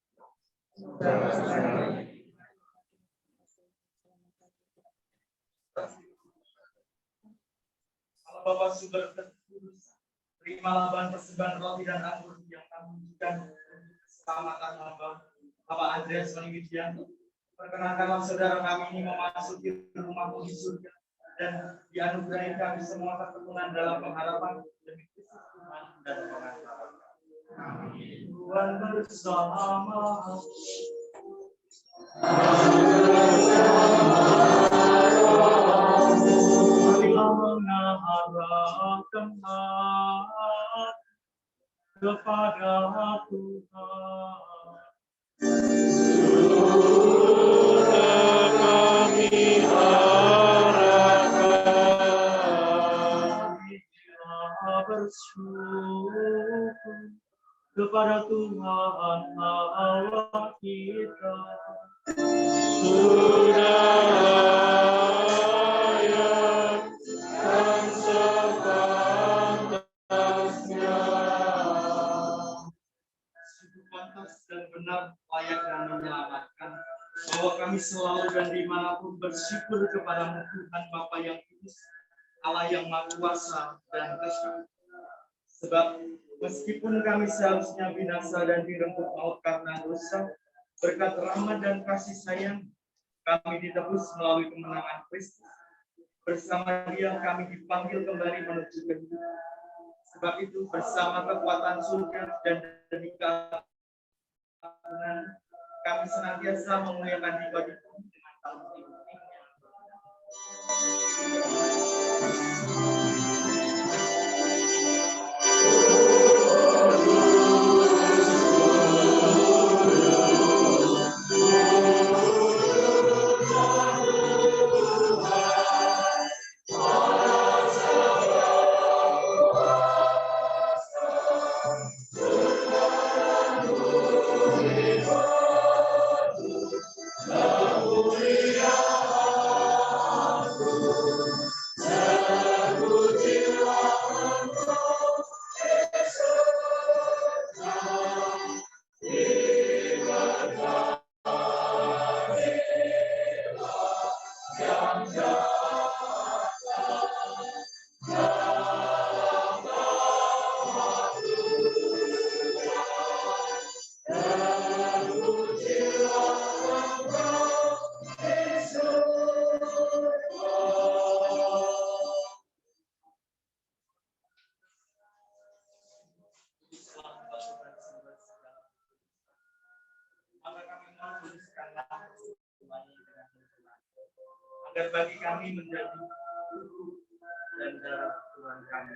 Allah Bapa sumber ketulusan, terimalah bahan persembahan roti dan anggur yang kami berikan untuk keselamatan hamba Bapak Andreas Tonigianto. Perkenankanlah saudara kami ini memasuki rumah di surga dan dianugerahi kami semua keturunan dalam pengharapan demi Kristus Tuhan dan pengantaran. Tuhan bersama. Marilah mengarahkan hati kepada Tuhan. Kami harapkan bersyukur kepada Tuhan Allah kita. Sudah layak dan sepantasnya. Sungguh pantas dan benar, layak dan menyelamatkan, bahwa kami selalu dan dimanapun bersyukur kepadamu Tuhan Bapa yang kudus, Allah yang Maha Kuasa dan Esa. Sebab meskipun kami seharusnya binasa dan direnggut maut karena dosa, berkat rahmat dan kasih sayang kami ditebus melalui kemenangan Kristus. Bersama Dia kami dipanggil kembali menuju kehidupan. Sebab itu bersama kekuatan surga dan demi keamanan kami senantiasa memuliakan Dia dengan tahun ini. Agar bagi kami menjadi dan darah Tuhan kami.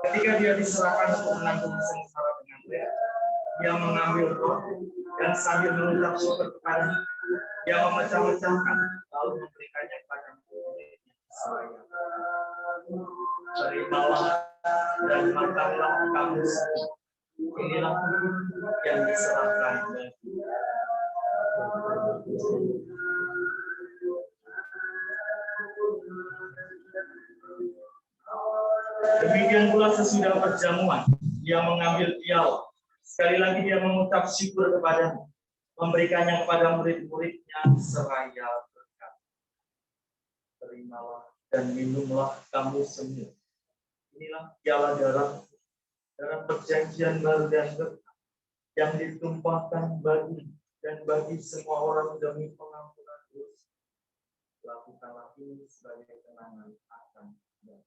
Ketika dia diserahkan untuk menanggung sengsara dengan berat, dia mengambil roti dan sambil mengucap syukur kepada dia memecah-mecahkan lalu memberikannya kepada murid-muridnya seraya. Terimalah dan makanlah kamu semua. Inilah yang diserahkan bagi. Demikian pula sesudah perjamuan, dia mengambil piala. Sekali lagi dia mengucap syukur kepadanya, memberikannya kepada murid-muridnya seraya berkata, terimalah dan minumlah kamu semua. Inilah piala darah perjanjian baru dan kekal yang ditumpahkan bagi dan bagi semua orang demi pengampunan dosa. Lakukanlah ini sebagai kenangan akan dia.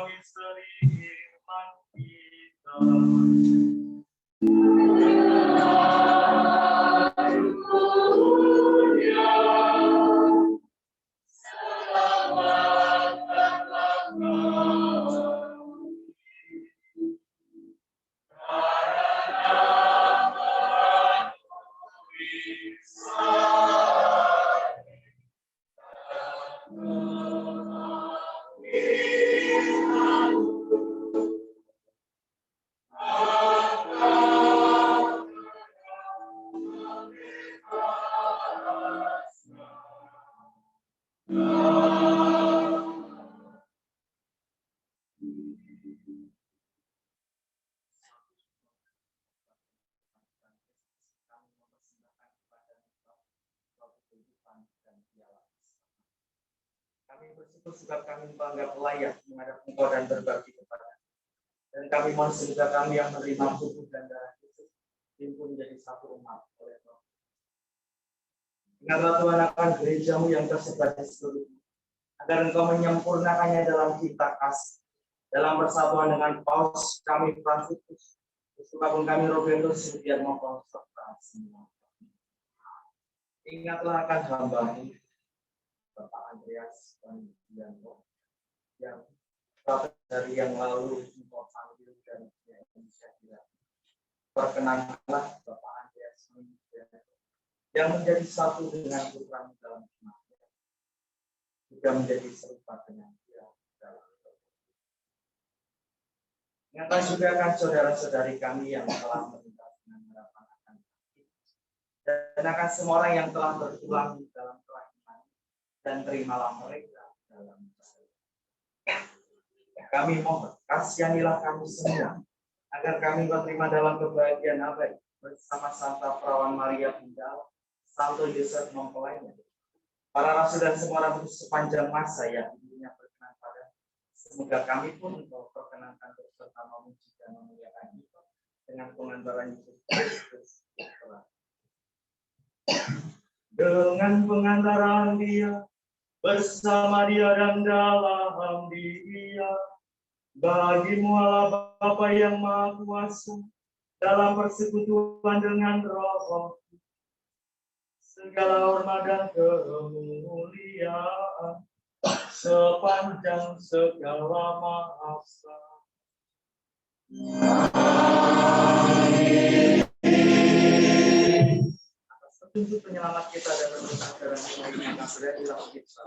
Misteri iman kita. Kami bersyukur sebab kami menganggap layak menghadap Engkau dan berbakti kepada. Dan kami mohon semoga kami yang menerima tubuh dan darah Kristus himpun menjadi satu umat oleh Tuhan. Ingatlah Tuhan akan gerejamu yang tersebar di seluruh dunia, agar Engkau menyempurnakannya dalam cinta kasih, dalam persatuan dengan Paus kami Franciscus, Uskup kami Robertus Sudiat maupun serta semua. Ingatlah akan hamba-Mu Bapak Andreas Onidianto yang dari yang lalu Engkau panggil dan Indonesia tidak. Perkenankanlah Bapak Andreas Onidianto yang menjadi satu dengan putra dalam kematian, juga menjadi serupa dengan dia dalam hidup. Ingatlah juga akan saudara-saudari kami yang telah meninggal dengan harapan akan dan akan semua orang yang telah berpulang dalam kelahiran dan terimalah mereka dalam kami mohon kasihanilah kami semua agar kami berterima dalam kebahagiaan abadi bersama Santa Perawan Maria Bunda, Santo Yosef mempelainya, para rasul dan semua orang kudus sepanjang masa yang ibunya berkenan pada. Semoga kami pun Engkau perkenankan berserta memuji dan memuliakan itu dengan pengantaran Yesus Kristus. Dengan pengantaran Dia, bersama Dia dan dalam Dia, Bagimu Allah Bapa yang Maha Kuasa, dalam persekutuan dengan Roh, segala hormat dan kemuliaan sepanjang segala masa. Atas petunjuk penyelamat kita dan petunjuk darah yang sudah dilakukan kita.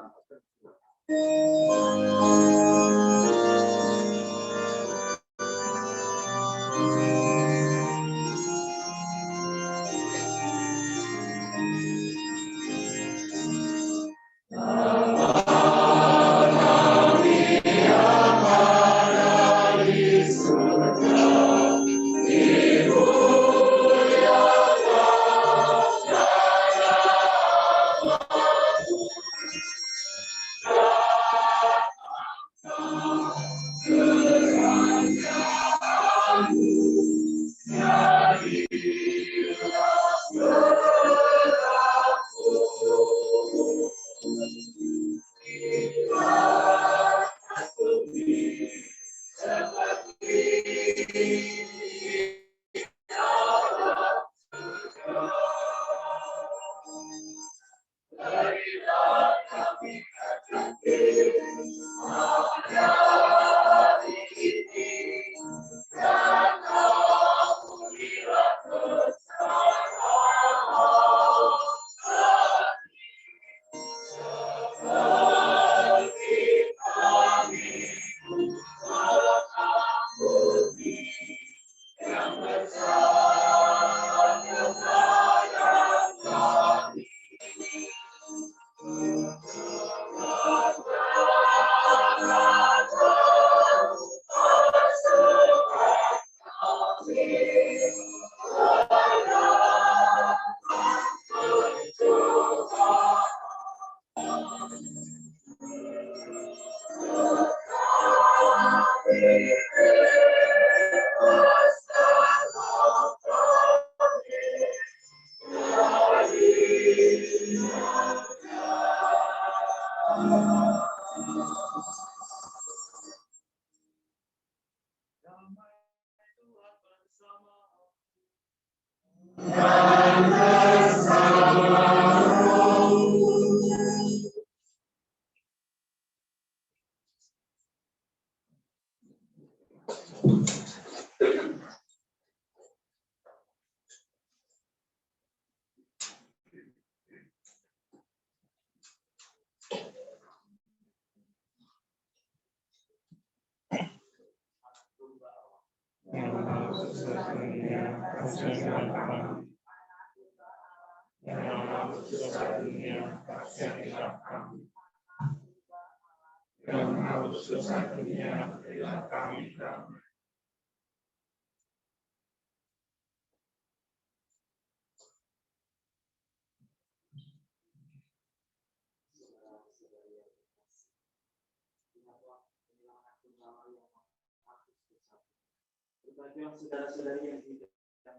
Bagi yang saudara-saudari yang tidak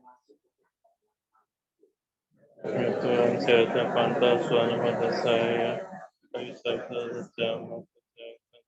masuk Tuhan, saya tak pantas suara pada saya, tapi saya saja mempercayakan.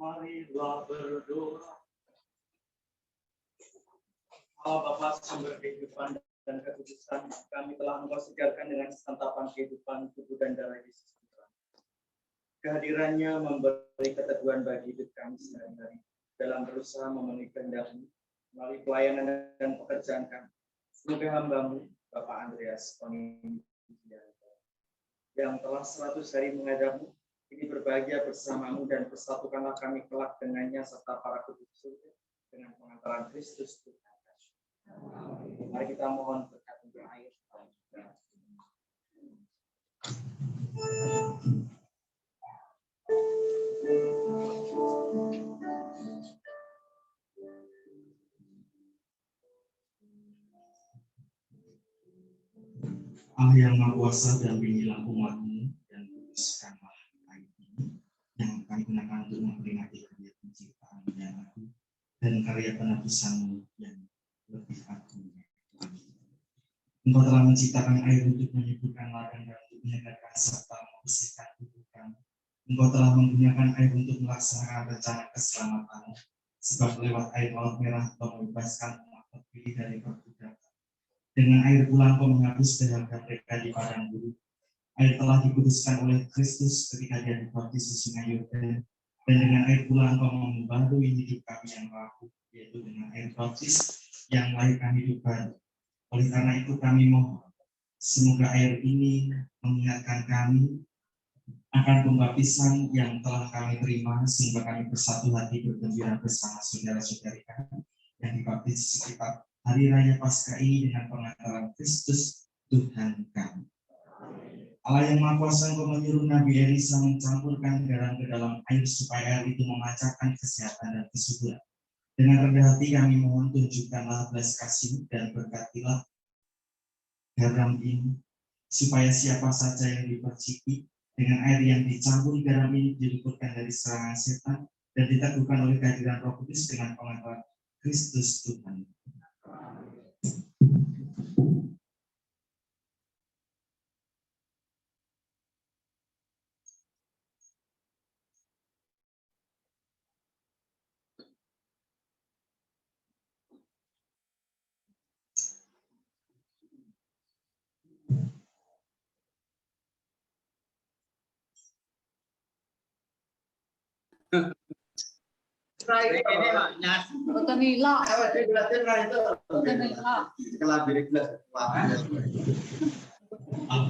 Marilah berdoa. Allah Bapa sumber kehidupan dan kekudusan, kami telah Engkau segarkan dengan santapan kehidupan tubuh dan darah Yesus. Kehadirannya memberi keteguhan bagi hidup kami sehari-hari dalam berusaha memenuhi kehendak-Mu melalui pelayanan dan pekerjaan kami. Semoga hamba-Mu, Bapak Andreas yang telah 100 hari menghadap-Mu, ini berbahagia bersama-Mu dan persatukanlah kami kelak dengannya serta para kudus surga dengan pengantaran Kristus Tuhan. Mari kita mohon berkat untuk air. Allah yang Maha Kuasa, dampingilah umat-Mu dan kuduskanlah air ini yang kami gunakan untuk memperingati karya penciptaan yang agung dan karya penebusan-Mu yang lebih agung. Engkau telah menciptakan air untuk menyuburkan ladang dan untuk menyegarkan serta membersihkan tubuh kami. Engkau telah menggunakan air untuk melaksanakan rencana keselamatan, sebab lewat air laut merah Engkau membebaskan umat terpilih dari perbudakan. Dengan air pula Engkau menghapus dahaga mereka di padang gurun. Air telah dikuduskan oleh Kristus ketika Dia dibaptis di Sungai Yordan, dan dengan air pula Engkau membaharui hidup kami yang rapuh, yaitu dengan air baptis yang melahirkan hidup baru. Oleh karena itu kami mohon, semoga air ini mengingatkan kami akan pembaptisan yang telah kami terima, sehingga kami bersatu hati bergembira bersama saudara-saudari kami yang dibaptis di sekitar hari raya Paskah ini dengan pengantaran Kristus Tuhan kami. Allah yang Maha Kuasa, Engkau menyuruh Nabi Elisa mencampurkan garam ke dalam air supaya air itu memancarkan kesehatan dan kesuburan. Dengan rendah hati kami mohon, tunjukkanlah belas kasih dan berkatilah garam ini, supaya siapa saja yang diperciki dengan air yang dicampur garam ini diluputkan dari serangan setan dan diteguhkan oleh kehadiran Roh Kudus dengan pengantaran Kristus Tuhan.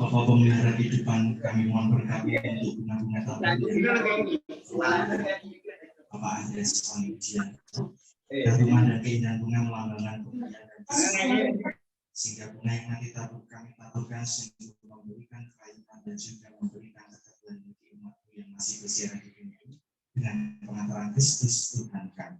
Bapa pemelihara kehidupan, kami mohon berkati untuk bunga-bunga tabur Bapak Andreas Onidian. Rumah dan keindahan bunga melambangkan kemuliaan dan kesucian, sehingga bunga yang nanti kami taburkan sungguh memberikan kebaikan dan juga memberikan keteguhan bagi umat-Mu yang masih bersiaran di dunia ini dengan pengantaran Kristus Tuhan kami.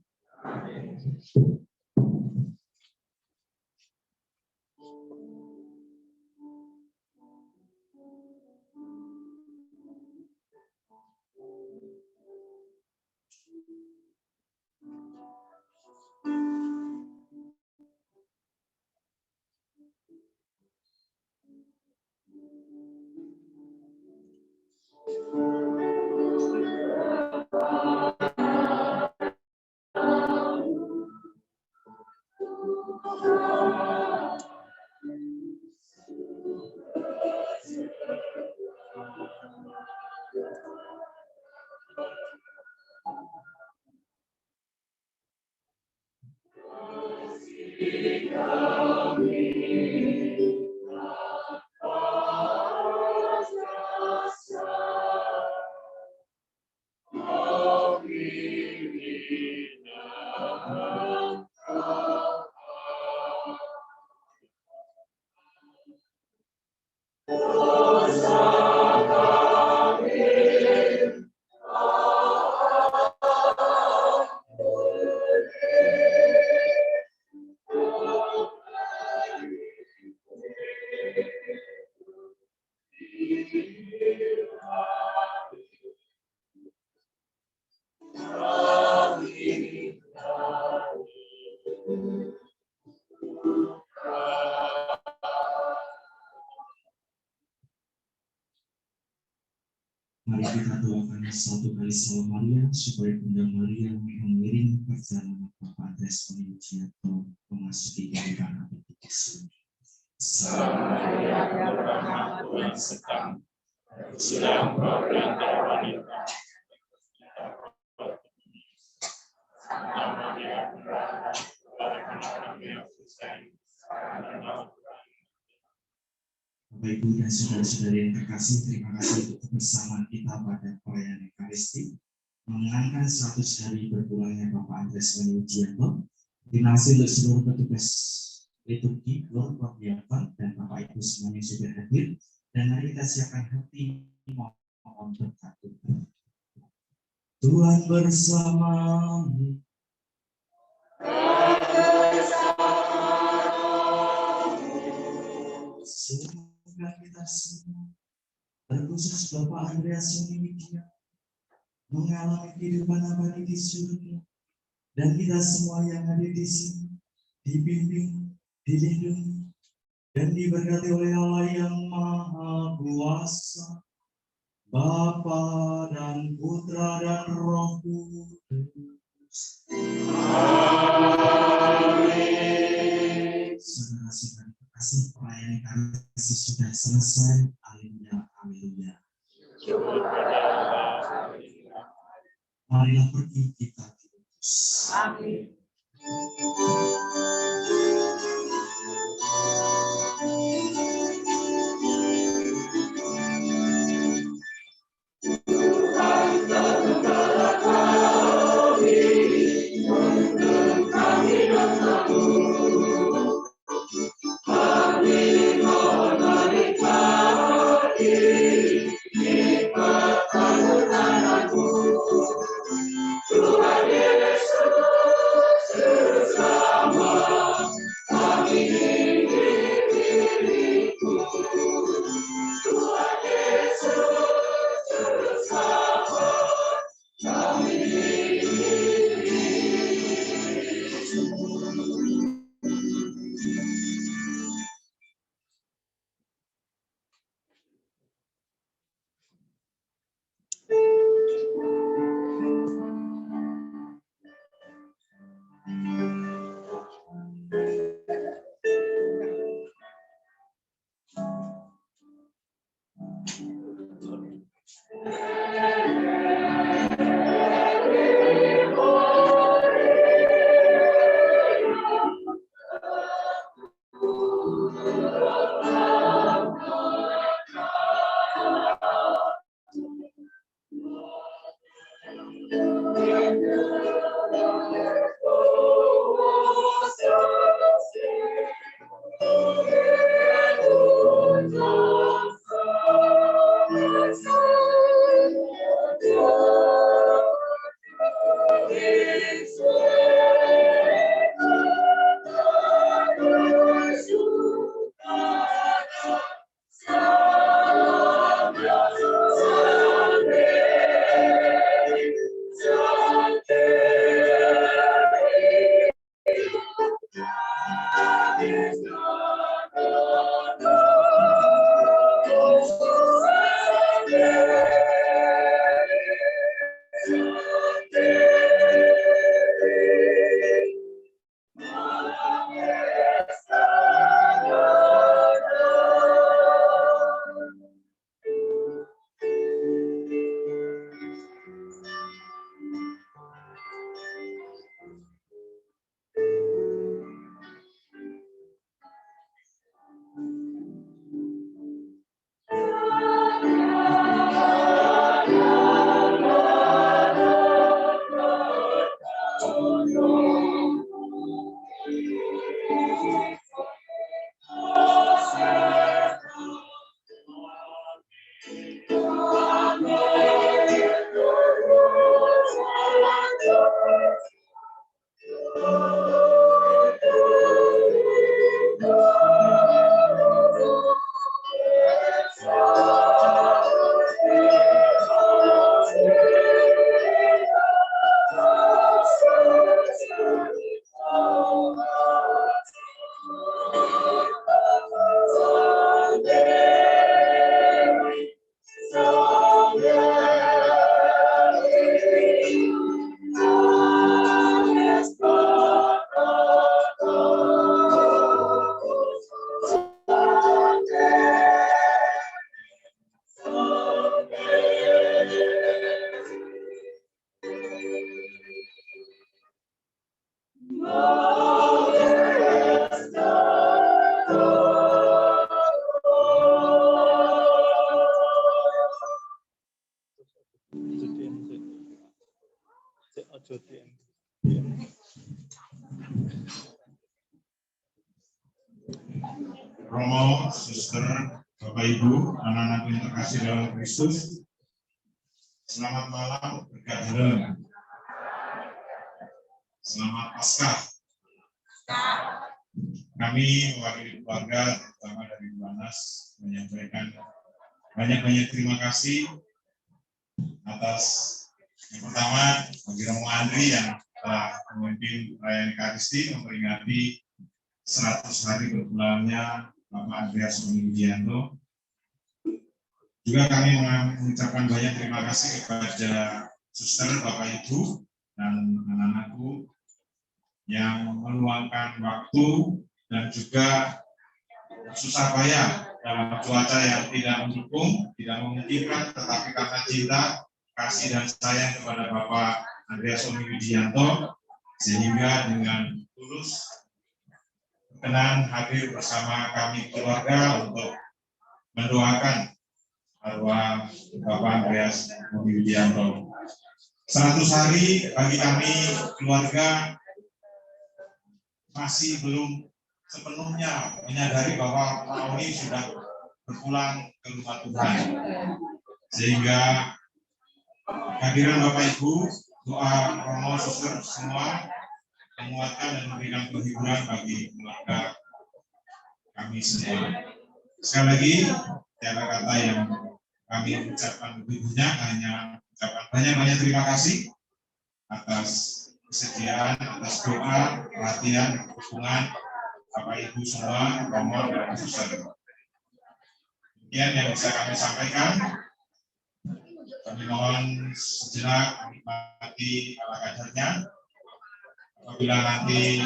kita doakan satu kali Salve Maria supaya Bunda Maria mengiringi perjalanan Bapak Andreas Oniudianto memasuki kehidupan Yesus. Salve Maria, berkah Tuhan sertamu, terpujilah engkau di antara wanita, Santa Maria, berkah Tuhan kami yang susah, Bapak Ibu dan saudara-saudari yang terkasih, terima kasih untuk kebersamaan kita pada perayaan Ekaristi mengenangkan 100 hari berpulangnya Bapak Andreas Oniudianto. Terima kasih untuk seluruh petugas liturgi, seluruh pembiapan dan Bapak Ibu semuanya sudah hadir. Dan mari kita siapkan hati mohon berkat. Tuhan bersamamu. Semoga kita semua, terkhusus Bapak Andreas Oniudianto, mengalami kehidupan abadi di surga, dan kita semua yang hadir di sini dibimbing, dilindungi, dan diberkati oleh Allah yang Maha Kuasa, Bapa dan Putra dan Roh Kudus. Amin. Saudara-saudara terkasih, perayaan Ekaristi sudah selesai. Haleluya, haleluya. Marilah pergi kita diutus. Amin. Romo, suster, Bapak Ibu, anak-anak yang terkasih dalam Kristus, selamat malam, berkat Tuhan. Selamat Paskah. Kami mewakili keluarga, terutama dari Banas, menyampaikan banyak-banyak terima kasih atas yang pertama bagi Romo Andri yang telah memimpin perayaan Ekaristi memperingati 100 hari berpulangannya Bapak Andreas Widianto. Juga kami mengucapkan banyak terima kasih kepada suster, Bapak Ibu, dan anak-anakku yang meluangkan waktu dan juga susah payah dalam cuaca yang tidak mendukung, tidak memungkinkan, tetapi karena cinta, kasih dan sayang kepada Bapak Andreas Widianto, sehingga dengan tulus berkenan hadir bersama kami keluarga untuk mendoakan arwah Bapak Andreas Widianto. 100 hari bagi kami keluarga masih belum sepenuhnya menyadari bahwa Naomi sudah berpulang ke rumah Tuhan. Sehingga kehadiran Bapak Ibu, doa Romo, suster semua menguatkan dan memberikan penghiburan bagi keluarga kami semua. Sekali lagi, tiada kata yang kami ucapkan lebih banyak, hanya ucapkan banyak-banyak terima kasih atas kesediaan, atas doa, perhatian, dukungan Bapak Ibu semua, Romo dan suster. Demikian yang bisa kami sampaikan. Kami mohon sejenak menikmati ala kadarnya. Apabila nanti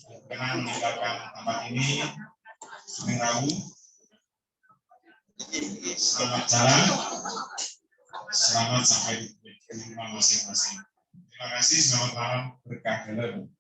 berkenan meninggalkan tempat ini, Senin Rabu, selamat jalan, selamat sampai di rumah masing-masing. Terima kasih, selamat malam, berkah dalam.